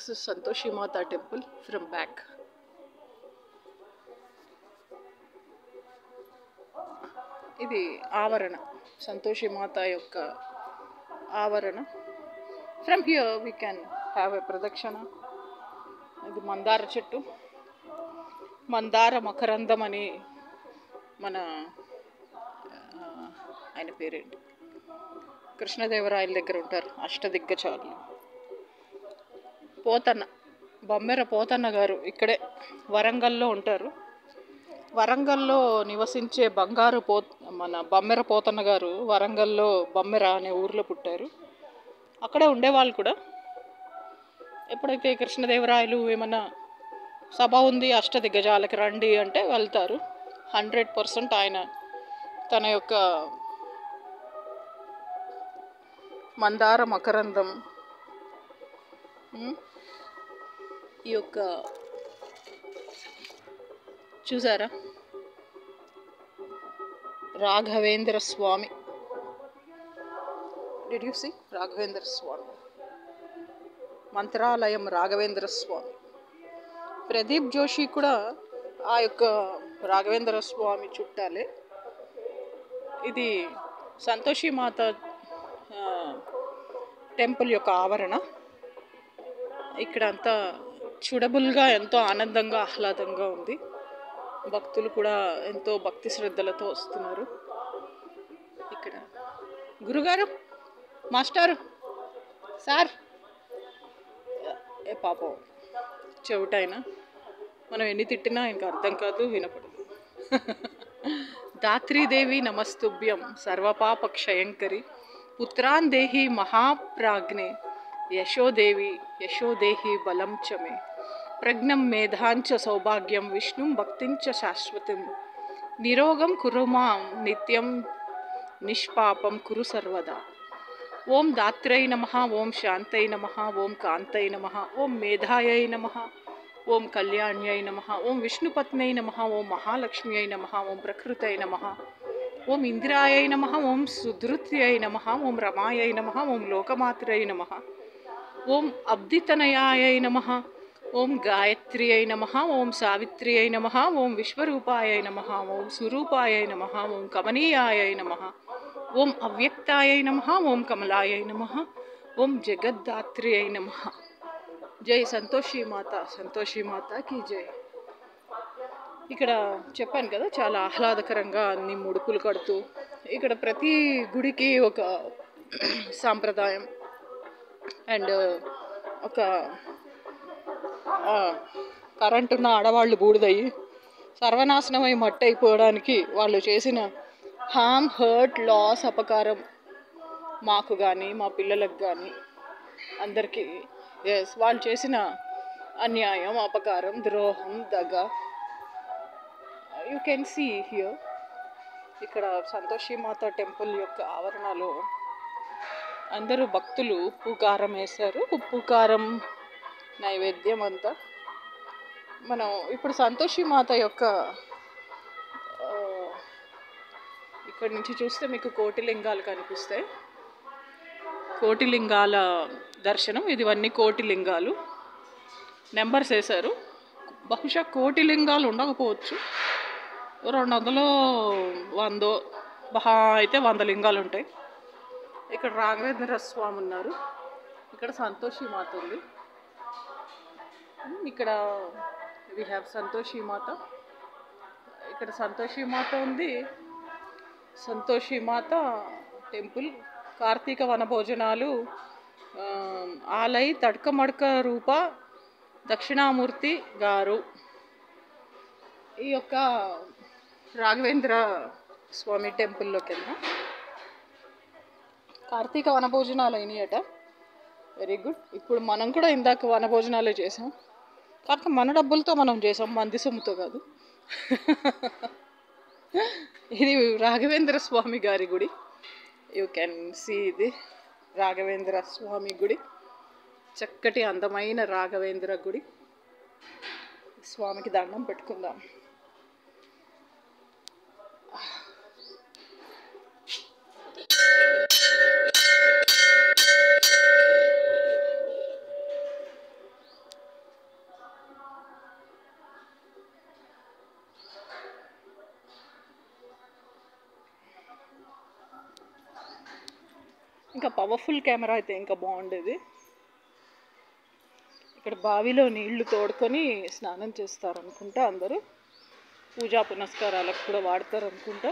This is Santoshi Mata temple from back. ఇది ఆవరణ, సంతోషి మాత యొక్క ఆవరణ. From here we can have a ప్రదక్షిణ. ఇది మందార చెట్టు, మందార మకరందం అని మన ఆయన పేరేంటి, కృష్ణదేవరాయల దగ్గర ఉంటారు అష్టదిగ్గజాలు. పోతన్న, బొమ్మెర పోతన్న గారు ఇక్కడే వరంగల్లో ఉంటారు. వరంగల్లో నివసించే మన బొమ్మెర పోతన్న గారు వరంగల్లో బొమ్మెర అనే ఊర్లో పుట్టారు. అక్కడే ఉండేవాళ్ళు కూడా. ఎప్పుడైతే కృష్ణదేవరాయలు ఏమన్నా సభ ఉంది అష్టదిగ్గజాలకి రండి అంటే వెళ్తారు. 100% ఆయన తన యొక్క మందార మకరందం, ఈ యొక్క చూసారా Raghavendra Swami, did you see Raghavendra Swami, Mantralayam Raghavendra Swami. Pradeep Joshi కూడా ఆ యొక్క రాఘవేంద్ర స్వామి చుట్టాలే. ఇది సంతోషి మాత టెంపుల్ యొక్క ఆవరణ. ఇక్కడ అంతా చూడబుల్గా ఎంతో ఆనందంగా ఆహ్లాదంగా ఉంది. భక్తులు కూడా ఎంతో భక్తి శ్రద్ధలతో వస్తున్నారు. ఇక్కడ గురుగారు, మాస్టారు, సార్, ఏ పాపం చెవిటైనా మనం ఎన్ని తిట్టినా ఇంకా అర్థం కాదు, వినపడదు. దాత్రీదేవి నమస్తుభ్యం సర్వపాప క్షయంకరి పుత్రాన్ దేహి మహాప్రాజ్ఞే యశోదేవి యశోదేహి బలం చ మే ప్రజ్ఞం మేధాంచ సౌభాగ్యం విష్ణుం భక్తించ శాశ్వతం నిరోగం కురు మాం నిత్యం నిష్పాపం కురు సర్వదా. ఓం దాత్రై నమః, ఓం శాంతై నమః, ఓం కాంతై నమః, ఓం మేధాయై నమః, ఓం కళ్యాణ్యై నమః, ఓం విష్ణుపత్నై నమః, ఓం మహాలక్ష్మ్యై నమః, ఓం ప్రకృతై నమః, ఓం ఇంద్రాయై నమః, ఓం సుధృత్యై నమః, ఓం రమాయై నమః, ఓం లోకమాత్రై నమః, ఓం అబ్దితనయాయై నమః, ఓం గాయత్ర్యై నమః, ఓం సావిత్ర్యై నమః, ఓం విశ్వరూపాయై నమః, ఓం సురూపాయై నమః, ఓం కమనీయాయై నమః, ఓం అవ్యక్తాయై నమః, ఓం కమలాయై నమః, ఓం జగద్ధాత్ర్యై నమః. జై సంతోషి మాత, సంతోషి మాతకి జై. ఇక్కడ చెప్పాను కదా చాలా ఆహ్లాదకరంగా అన్ని ముడుపులు కడుతూ, ఇక్కడ ప్రతి గుడికి ఒక సాంప్రదాయం అండ్ ఒక కరెంటున్న ఆడవాళ్ళు బూడిదయ్యి సర్వనాశనమై మట్టి అయిపోవడానికి వాళ్ళు చేసిన హామ్, హర్ట్, లాస్, అపకారం మాకు కానీ మా పిల్లలకు కానీ అందరికీ వాళ్ళు చేసిన అన్యాయం, అపకారం, ద్రోహం, దగ యూ కెన్ సీ హియర్. ఇక్కడ సంతోషి మాత టెంపుల్ యొక్క ఆవరణలో అందరూ భక్తులు ఉప్పు కారం వేశారు. ఉప్పు కారం నైవేద్యం అంతా. మనం ఇప్పుడు సంతోషి మాత యొక్క ఇక్కడి నుంచి చూస్తే మీకు కోటిలింగాలు కనిపిస్తాయి. కోటిలింగాల దర్శనం. ఇవన్నీ కోటిలింగాలు నెంబర్స్ వేశారు. బహుశా కోటిలింగాలు ఉండకపోవచ్చు, 200, 100 బహా అయితే 100 లింగాలు ఉంటాయి. ఇక్కడ రాఘవేంద్ర స్వామి ఉన్నారు, ఇక్కడ సంతోషి మాత ఉంది. ఇక్కడ వి హ్యావ్ సంతోషి మాత. ఇక్కడ సంతోషి మాత ఉంది. సంతోషి మాత టెంపుల్. కార్తీక వనభోజనాలు ఆలై తడ్కమడ్క రూప దక్షిణామూర్తి గారు. ఈ యొక్క రాఘవేంద్ర స్వామి టెంపుల్లోకి వెళ్దాం. కార్తీక వనభోజనాలు అయినాయట. Very good. ఇప్పుడు మనం కూడా ఇందాక వనభోజనాలే చేసాం, కాకపోతే మన డబ్బులతో మనం చేసాం, మంది సొమ్ముతో కాదు. ఇది రాఘవేంద్ర స్వామి గారి గుడి. యూ కెన్ సీ ఇది రాఘవేంద్ర స్వామి గుడి. చక్కటి అందమైన రాఘవేంద్ర గుడి. స్వామికి దండం పెట్టుకుందాం. ఇంకా పవర్ఫుల్ కెమెరా అయితే ఇంకా బాగుండేది. ఇక్కడ బావిలో నీళ్లు తోడుకొని స్నానం చేస్తారనుకుంటా అందరూ. పూజా పునస్కారాలకు కూడా వాడతారు అనుకుంటా.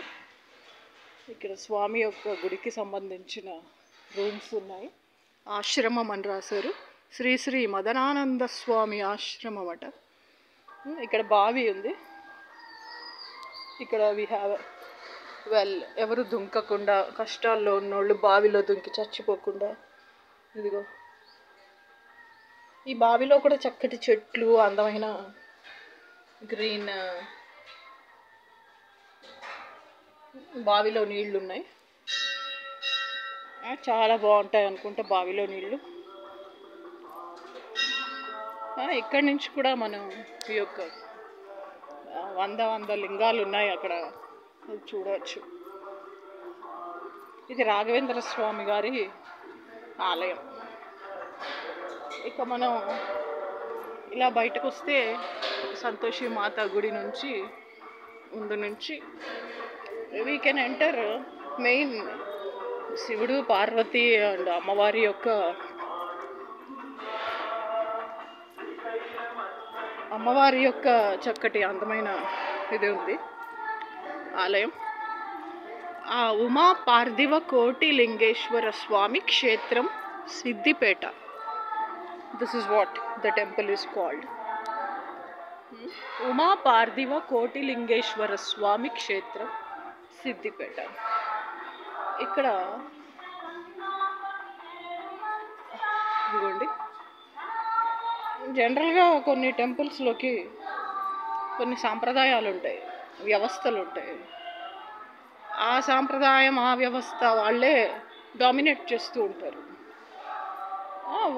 ఇక్కడ స్వామి యొక్క గుడికి సంబంధించిన రూమ్స్ ఉన్నాయి. ఆశ్రమం అని రాశారు. శ్రీ శ్రీ మదనానంద స్వామి ఆశ్రమం అట. ఇక్కడ బావి ఉంది. ఇక్కడ వి హ్యావ్ వెల్, ఎవరు దుంకకుండా, కష్టాల్లో ఉన్నోళ్ళు బావిలో దుంకి చచ్చిపోకుండా. ఇదిగో ఈ బావిలో కూడా చక్కటి చెట్లు, అందమైన గ్రీన్ బావిలో నీళ్లు ఉన్నాయి. చాలా బాగుంటాయి అనుకుంటా బావిలో నీళ్ళు. ఇక్కడి నుంచి కూడా మనం ఈ యొక్క 100 లింగాలు ఉన్నాయి అక్కడ చూడవచ్చు. ఇది రాఘవేంద్ర స్వామి గారి ఆలయం. ఇక మనం ఇలా బయటకు వస్తే సంతోషి మాత గుడి నుంచి ముందు నుంచి వీ కెన్ ఎంటర్ మెయిన్ శివుడు, పార్వతి అండ్ అమ్మవారి యొక్క చక్కటి అందమైన ఇది ఉంది ఆలయం. ఆ ఉమా పార్థివ కోటి లింగేశ్వర స్వామి క్షేత్రం, Siddipet. This is what the temple is called. Uma పార్థివ కోటి లింగేశ్వర స్వామి క్షేత్రం, సిద్దిపేట. ఇక్కడ ఇదిగోండి, జనరల్గా కొన్ని టెంపుల్స్లోకి కొన్ని సాంప్రదాయాలు ఉంటాయి, వ్యవస్థలు ఉంటాయి. ఆ సాంప్రదాయం, ఆ వ్యవస్థ వాళ్ళే డామినేట్ చేస్తూ ఉంటారు.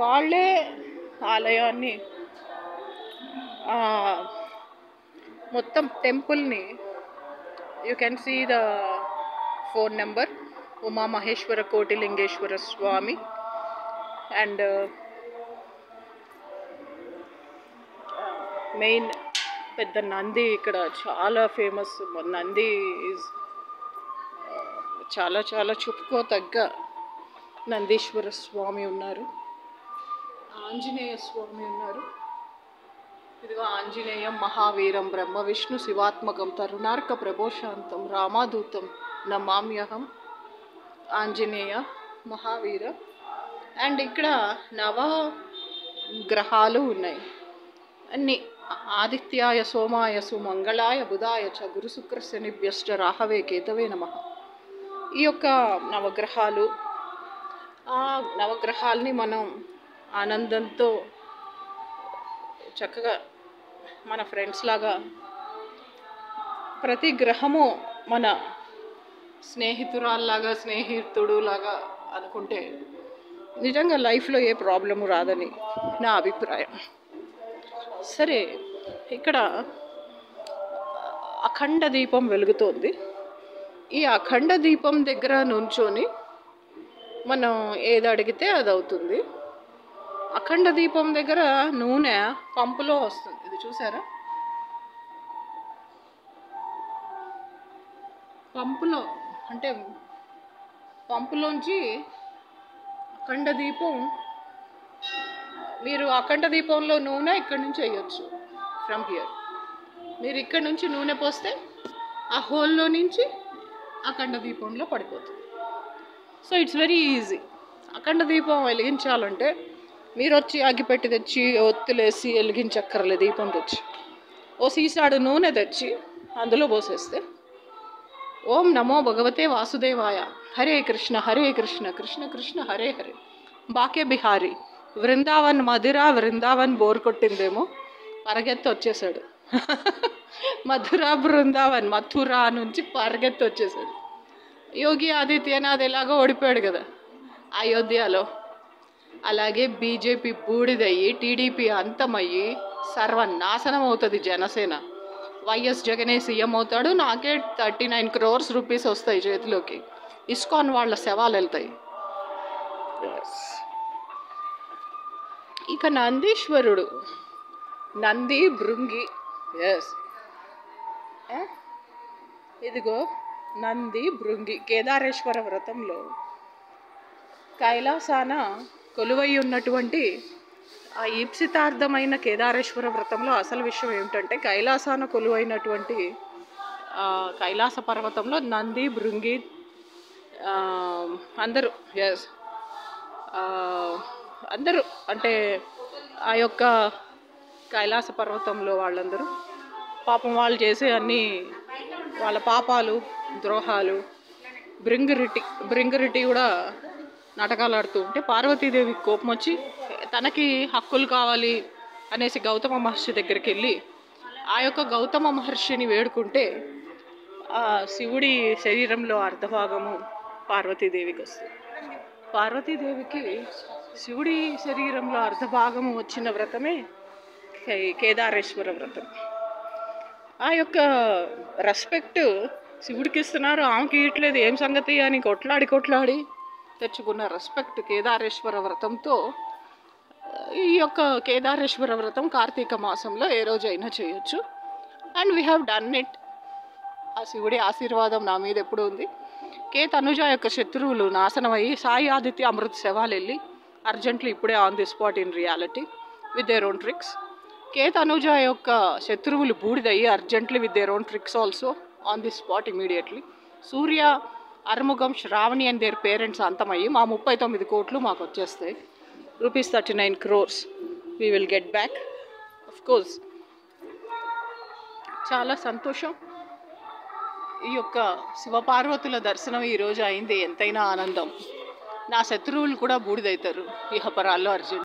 వాళ్ళే ఆలయాన్ని, మొత్తం టెంపుల్ని, you can see the phone number, Uma Maheshwara Koti Lingeshwara Swamy. And main పెద్ద నంది ఇక్కడ చాలా ఫేమస్. నంది ఈజ్ చాలా చాలా చెప్పుకోతగ్గ నందీశ్వర స్వామి ఉన్నారు. ఆంజనేయ స్వామి ఉన్నారు. ఇదిగో ఆంజనేయం మహావీరం బ్రహ్మ విష్ణు శివాత్మకం తరుణార్క ప్రభోశాంతం రామాదూతం నమామ్యహం. ఆంజనేయ మహావీర. అండ్ ఇక్కడ నవగ్రహాలు ఉన్నాయి అన్నీ. ఆదిత్యాయ సోమాయ సుమంగళాయ బుధాయ చ గురు శుక్ర శనిభ్యశ్చ రాహవే కేతవే నమః. ఈ యొక్క నవగ్రహాలు, ఆ నవగ్రహాలని మనం ఆనందంతో చక్కగా మన ఫ్రెండ్స్ లాగా, ప్రతి గ్రహము మన స్నేహితురాల్లాగా, స్నేహితుడు లాగా అనుకుంటే నిజంగా లైఫ్లో ఏ ప్రాబ్లము రాదని నా అభిప్రాయం. సరే, ఇక్కడ అఖండ దీపం వెలుగుతోంది. ఈ అఖండ దీపం దగ్గర నుంచొని మనం ఏది అడిగితే అది అవుతుంది. అఖండ దీపం దగ్గర నూనె పంపులో వస్తుంది. ఇది చూసారా? పంపులో, అంటే పంపులోంచి అఖండ దీపం, మీరు అఖండ దీపంలో నూనె ఇక్కడి నుంచి వేయచ్చు. ఫ్రమ్ హియర్ మీరు ఇక్కడ నుంచి నూనె పోస్తే ఆ హోల్లో నుంచి అఖండ దీపంలో పడిపోతుంది. So it's very easy. అఖండ దీపం వెలిగించాలంటే మీరు వచ్చి అగ్గిపెట్టి తెచ్చి ఒత్తులేసి వెలిగించక్కర్లేదు. దీపం తెచ్చి ఓ సీసాడు నూనె తెచ్చి అందులో పోసేస్తే ఓం నమో భగవతే వాసుదేవాయ, హరే కృష్ణ కృష్ణ కృష్ణ హరే హరే, బాకే బిహారీ, వృందావన్ మధుర, వృందావన్ బోర్ కొట్టిందేమో పరిగెత్తి వచ్చేసాడు. మధుర బృందావన్, మథురా నుంచి పరిగెత్తి వచ్చేసాడు. యోగి ఆదిత్యనాథ్ ఎలాగో ఓడిపోయాడు కదా అయోధ్యలో. అలాగే బీజేపీ బూడిదయ్యి, టీడీపీ అంతమయ్యి సర్వనాశనం అవుతుంది జనసేన. వైఎస్ జగనే సీఎం అవుతాడు. నాకే 39 crores రూపీస్ వస్తాయి చేతిలోకి. ఇస్కాన్ వాళ్ళ శవాలు వెళ్తాయి. ఇక నందీశ్వరుడు, నంది భృంగి. ఎస్, ఇదిగో నంది భృంగి. కేదారేశ్వర వ్రతంలో కైలాసాన కొలువై ఉన్నటువంటి ఆ ఈప్సితార్థమైన కేదారేశ్వర వ్రతంలో అసలు విషయం ఏమిటంటే, కైలాసాన కొలువైనటువంటి కైలాస పర్వతంలో నంది, భృంగి అందరూ అందరూ అంటే ఆ యొక్క కైలాస పర్వతంలో వాళ్ళందరూ పాపం వాళ్ళు చేసే అన్ని వాళ్ళ పాపాలు, ద్రోహాలు, భృంగిరెడ్డి కూడా నాటకాలు ఆడుతూ ఉంటే పార్వతీదేవికి కోపం వచ్చి తనకి హక్కులు కావాలి అనేసి గౌతమ మహర్షి దగ్గరికి వెళ్ళి ఆ యొక్క గౌతమ మహర్షిని వేడుకుంటే ఆ శివుడి శరీరంలో అర్ధభాగము పార్వతీదేవికి వస్తుంది. పార్వతీదేవికి శివుడి శరీరంలో అర్ధభాగము వచ్చిన వ్రతమే కేదారేశ్వర వ్రతం. ఆ యొక్క రెస్పెక్ట్ శివుడికి ఇస్తున్నారు, ఆమెకి ఇవ్వట్లేదు, ఏం సంగతి అని కొట్లాడి తెచ్చుకున్న రెస్పెక్ట్ కేదారేశ్వర వ్రతంతో ఈ యొక్క కేదారేశ్వర వ్రతం కార్తీక మాసంలో ఏ రోజైనా చేయొచ్చు. And we have done it. ఆ శివుడి ఆశీర్వాదం నా మీద ఎప్పుడు ఉంది. కే తనుజ యొక్క శత్రువులు నాశనమయ్యి సాయి ఆదిత్య అమృత్ శవాలు వెళ్ళి అర్జెంట్లీ ఇప్పుడే on the spot in reality with their own tricks. K Tanuja యొక్క శత్రువులు బూడిదయ్యి urgently with their own tricks also on the spot immediately. Surya, Arumugam, Sravani and their parents అంతమయ్యి మా 39 కోట్లు మాకు వచ్చేస్తాయి. ₹39 crores we will get back. Of course చాలా సంతోషం. ఈ యొక్క శివపార్వతుల దర్శనం ఈరోజు అయింది. ఎంతైనా ఆనందం. నా శత్రువులు కూడా బూడిదవుతారు ఇహపరాల్లో అర్జున్.